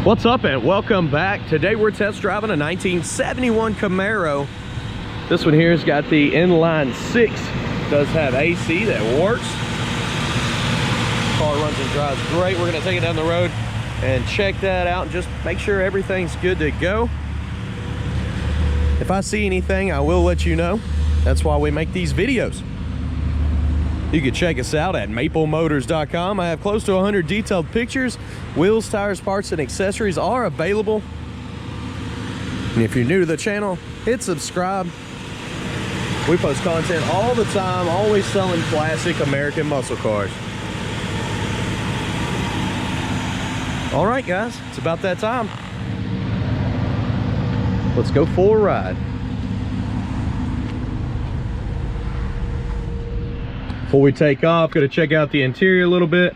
What's up and welcome back. Today we're test driving a 1971 Camaro. This one here's got the inline 6. Does have AC that works. Car runs and drives great. We're going to take it down the road and check that out and just make sure everything's good to go. If I see anything, I will let you know. That's why we make these videos. You can check us out at maplemotors.com. I have close to 100 detailed pictures. Wheels, tires, parts, and accessories are available. And if you're new to the channel, hit subscribe. We post content all the time, always selling classic American muscle cars. All right, guys, it's about that time. Let's go for a ride. Before we take off, gonna check out the interior a little bit.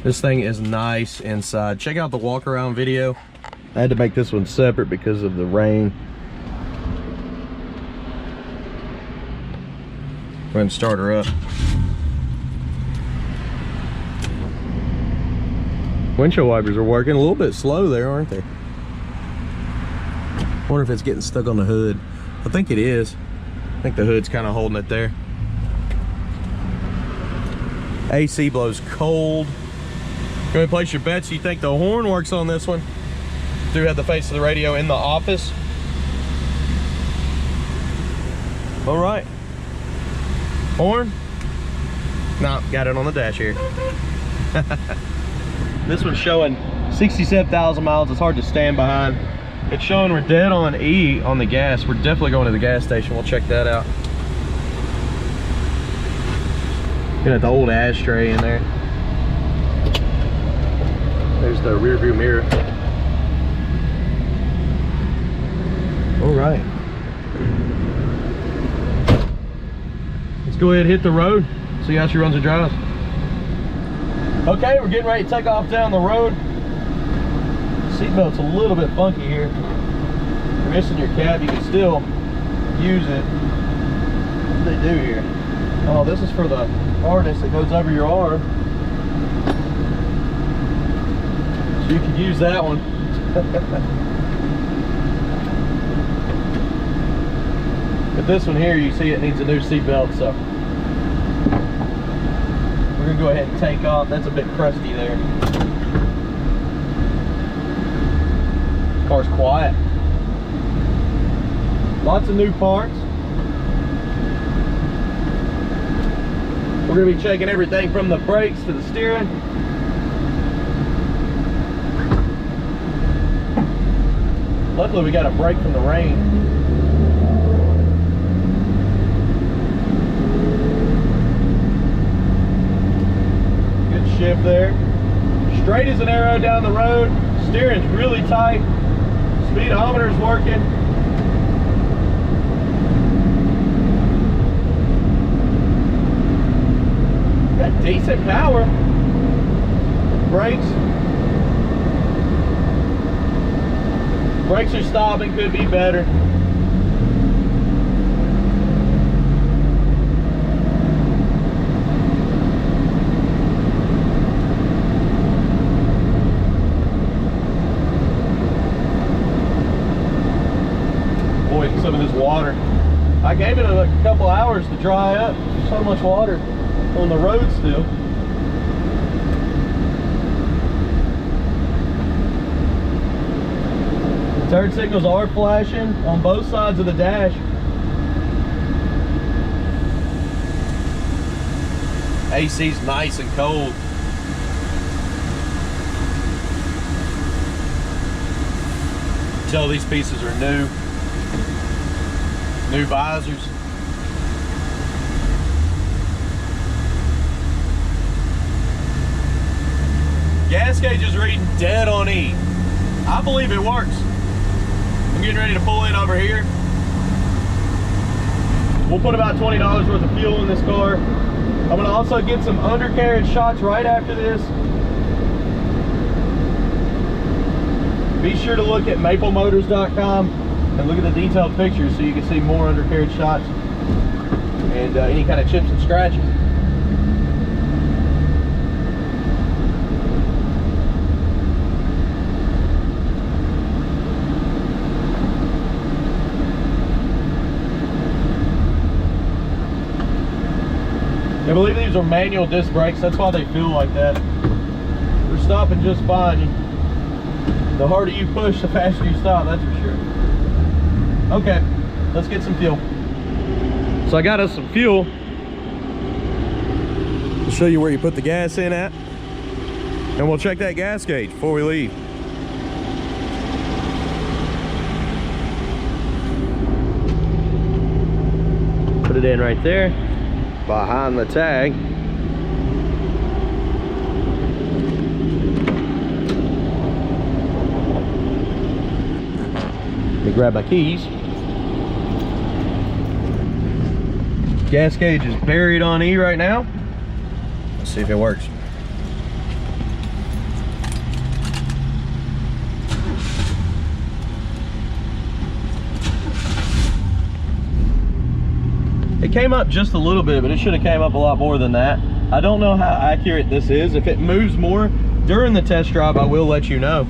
This thing is nice inside. Check out the walk around video. I had to make this one separate because of the rain. Go ahead and start her up. Windshield wipers are working a little bit slow there, aren't they? Wonder if it's getting stuck on the hood. I think it is. I think the hood's kind of holding it there. AC blows cold. Go ahead and place your bets. You think the horn works on this one? Do have the face of the radio in the office. All right. Horn? No, got it on the dash here. This one's showing 67,000 miles. It's hard to stand behind. It's showing we're dead on E on the gas. We're definitely going to the gas station. We'll check that out. Got the old ashtray in there. There's the rear view mirror. All right. Let's go ahead and hit the road. See how she runs and drives. Okay, we're getting ready to take off down the road. Seatbelt's a little bit funky here. If you're missing your cab, you can still use it. What do they do here? Oh, this is for the harness that goes over your arm. So you can use that one. But this one here, you see it needs a new seatbelt, so we're gonna go ahead and take off. That's a bit crusty there. Car's quiet. Lots of new parts. We're going to be checking everything from the brakes to the steering. Luckily we got a brake from the rain. Good shift there. Straight as an arrow down the road. Steering's really tight. Speedometer's working. Got decent power. Brakes. Brakes are stopping, could be better. Some of this water. I gave it a couple hours to dry up. There's so much water on the road still. The turn signals are flashing on both sides of the dash. AC's nice and cold. Tell these pieces are new. New visors. Gas gauge is reading dead on E. I believe it works. I'm getting ready to pull in over here. We'll put about $20 worth of fuel in this car. I'm gonna also get some undercarriage shots right after this. Be sure to look at maplemotors.com and look at the detailed pictures so you can see more undercarriage shots and any kind of chips and scratches. believe these are manual disc brakes. That's why they feel like that. They're stopping just fine. The harder you push, the faster you stop, that's for sure. Okay, let's get some fuel. So I got us some fuel. I'll show you where you put the gas in at. And we'll check that gas gauge before we leave. Put it in right there, behind the tag. Let me grab my keys. Gas gauge is buried on E right now. Let's see if it works. It came up just a little bit, but it should have came up a lot more than that. I don't know how accurate this is. If it moves more during the test drive, I will let you know.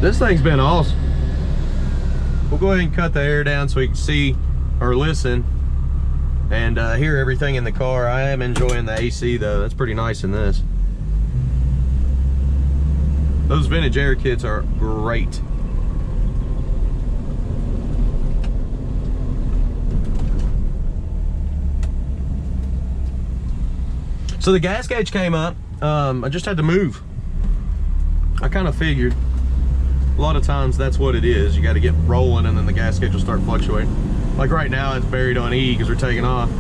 This thing's been awesome. We'll go ahead and cut the air down so we can see or listen and hear everything in the car. I am enjoying the AC though. That's pretty nice in this. Those vintage air kits are great. So the gas gauge came up. I just had to move. I kind of figured. A lot of times that's what it is. You got to get rolling and then the gas gauge will start fluctuating. Like right now it's buried on E because we're taking off.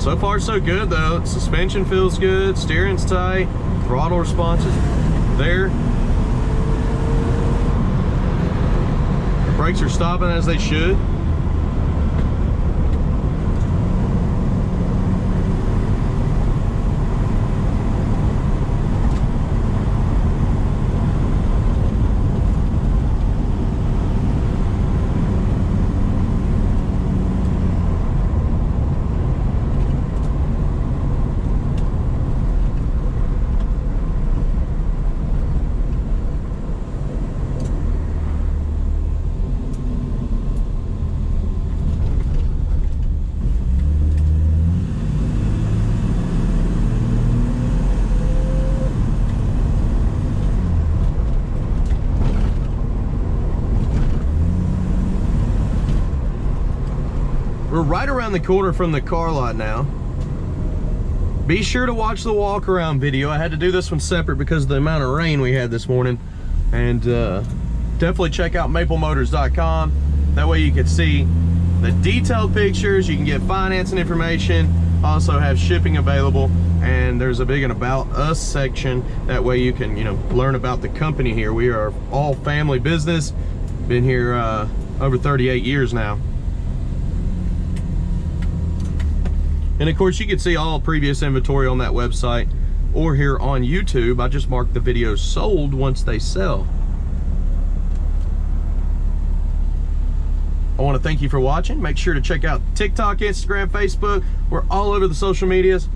So far so good though. Suspension feels good, steering's tight, throttle response is there. The brakes are stopping as they should. right around the corner from the car lot now. Be sure to watch the walk around video. I had to do this one separate because of the amount of rain we had this morning. And definitely check out maplemotors.com. That way you can see the detailed pictures, you can get financing information, also have shipping available, and there's a big and about us section. That way you can, you know, learn about the company here. We are all family business. Been here over 38 years now. And of course you can see all previous inventory on that website or here on YouTube. I just mark the videos sold once they sell. I want to thank you for watching. Make sure to check out TikTok, Instagram, Facebook. We're all over the social medias,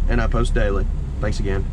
and I post daily. Thanks again.